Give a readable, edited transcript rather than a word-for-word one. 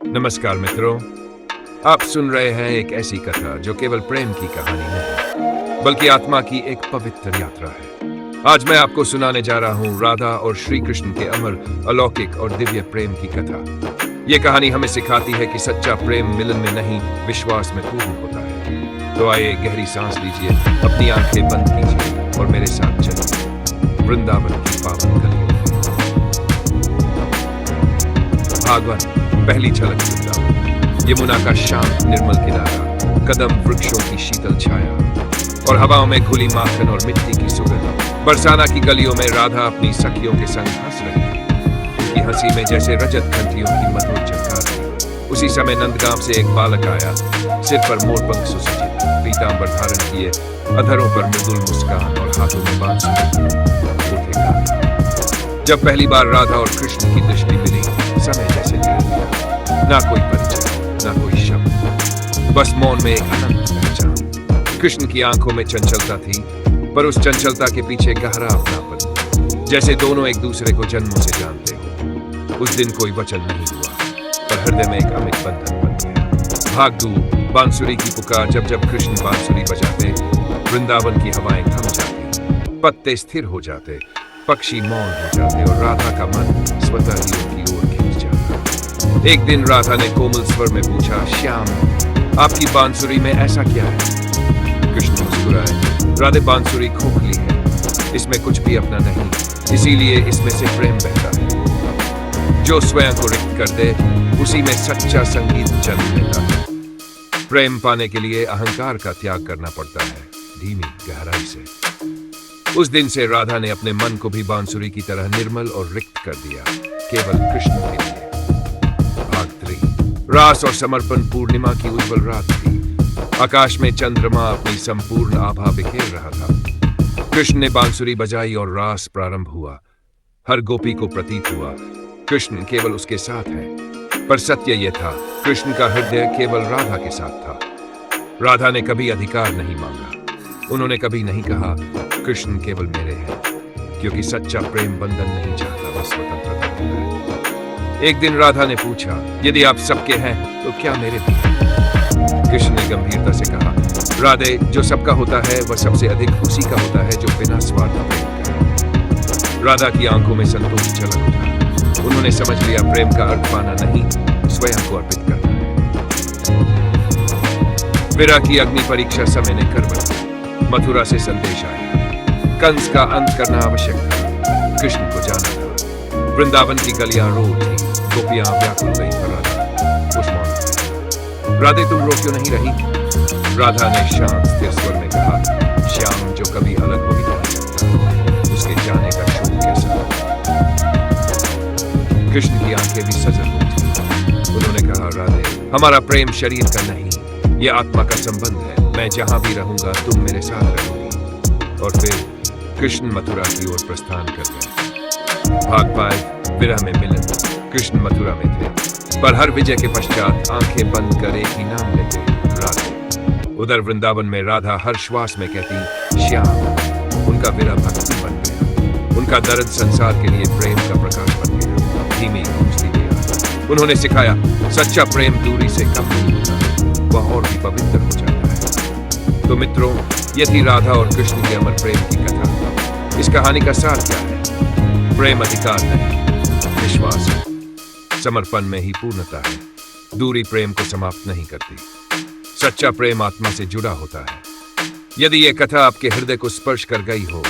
नमस्कार मित्रों, आप सुन रहे हैं एक ऐसी कथा जो केवल प्रेम की कहानी नहीं बल्कि आत्मा की एक पवित्र यात्रा है। आज मैं आपको सुनाने जा रहा हूँ राधा और श्री कृष्ण के अमर, अलौकिक और दिव्य प्रेम की कथा। ये कहानी हमें सिखाती है कि सच्चा प्रेम मिलन में नहीं, विश्वास में पूर्ण होता है। तो आइए गहरी सांस लीजिए, अपनी आंखें बंद कीजिए और मेरे साथ चलिए वृंदावन की पावन गलियों। भागवत पहली झलक वृंदावन। यमुना का शांत निर्मल किनारा, कदम वृक्षों की शीतल छाया और हवाओं में घुली माखन और मिट्टी की सुगंध। बरसाना की गलियों में राधा अपनी सखियों के संग हंस रही थी। उनकी हंसी में जैसे रजत घंटियों की मधुर झनकार थी। उसी समय नंदगांव से एक बालक आया, सिर पर मोरपंख सुसज्जित, पीतांबर धारण किए, अधरों पर मृदुल मुस्कान और हाथों में बांसुरी। जब पहली बार राधा और कृष्ण की दृष्टि मिली, समय जैसे ठहर गया। ना कोई परिचय, ना कोई शब्द, बस मौन में एक अनंत पहचान। कृष्ण की आंखों में चंचलता थी, पर उस चंचलता के पीछे गहरा अपनापन, जैसे दोनों एक दूसरे को जन्मों से जानते हो। उस दिन कोई वचन नहीं हुआ, पर हृदय में एक अमिट बंधन बन गया। भाग दू बांसुरी की पुकार, जब जब कृष्ण बांसुरी बजाते, वृंदावन की हवाएं थम जाती, पत्ते स्थिर हो जाते, पक्षी मौन हो जाते और राधा का मन स्वतः ही उनकी ओर खींच जाता। एक दिन राधा ने कोमल स्वर में पूछा, श्याम, आपकी बांसुरी में ऐसा क्या है? कृष्ण मुस्कुराए, राधे बांसुरी खोखली है, इसमें कुछ भी अपना नहीं, इसीलिए इसमें से प्रेम बहता है। जो स्वयं को रिक्त कर दे, उसी में सच्चा संगीत जन्म लेता है। प्रेम पाने के लिए अहंकार का त्याग करना पड़ता है, धीमी गहराई से। उस दिन से राधा ने अपने मन को भी बांसुरी की तरह निर्मल और रिक्त कर दिया, केवल कृष्ण के लिए। भाग 3। रास और समर्पण। पूर्णिमा की उज्जवल रात थी। आकाश में चंद्रमा अपनी संपूर्ण आभा बिखेर रहा था। कृष्ण ने बांसुरी बजाई और रास प्रारंभ हुआ। हर गोपी को प्रतीत हुआ कृष्ण केवल उसके साथ है, पर सत्य यह था, कृष्ण का हृदय केवल राधा के साथ था। राधा ने कभी अधिकार नहीं मांगा, उन्होंने कभी नहीं कहा कृष्ण केवल मेरे हैं, क्योंकि सच्चा प्रेम बंधन नहीं चाहता, वह स्वतंत्रता देता है। एक दिन राधा ने पूछा, यदि आप सबके हैं तो क्या मेरे भी हैं? कृष्ण ने गंभीरता से कहा, राधे, जो सबका होता है वह सबसे अधिक उसी का होता है जो बिना स्वार्थ प्रेम करे। राधा की आंखों में संतोष झलक उठा। उन्होंने समझ लिया, प्रेम का अर्थ पाना नहीं, स्वयं को अर्पित करना है। विरह की अग्नि परीक्षा समय ने कर बदली। मथुरा से संदेश आया, कंस का अंत करना आवश्यक था। कृष्ण को जाना था। वृंदावन की गलियां रो थी, गोपियां व्याकुल गई, पर राधा उस मौन थी। राधे, तुम रो क्यों नहीं रही? राधा ने शांत स्थिर स्वर में कहा, श्याम, जो कभी अलग हो ही नहीं सकता, उसके जाने का शोक कैसा? कृष्ण की आंखें भी सजल हो थी। उन्होंने कहा, राधे, हमारा प्रेम शरीर का नहीं, यह आत्मा का संबंध है। मैं जहां भी रहूंगा, तुम मेरे साथ रहोगी। और फिर कृष्ण मथुरा की ओर प्रस्थान कर गए। भाग 5। विरह में मिलन। कृष्ण मथुरा में थे, पर हर विजय के पश्चात आंखें बंद कर एक ही नाम लेते, राधे। उधर वृंदावन में राधा हर श्वास में कहती, श्याम। उनका विरह भक्ति बन गया, उनका दर्द संसार के लिए प्रेम का प्रकाश बन गया। धीमी गूंजती गया। उन्होंने सिखाया, सच्चा प्रेम दूरी से कम नहीं होता, वह और भी पवित्र हो जाता है। तो मित्रों, ये थी राधा और कृष्ण के अमर प्रेम की कथा। इस कहानी का सार क्या है? प्रेम अधिकार नहीं, विश्वास है। समर्पण में ही पूर्णता है। दूरी प्रेम को समाप्त नहीं करती। सच्चा प्रेम आत्मा से जुड़ा होता है। यदि यह कथा आपके हृदय को स्पर्श कर गई हो,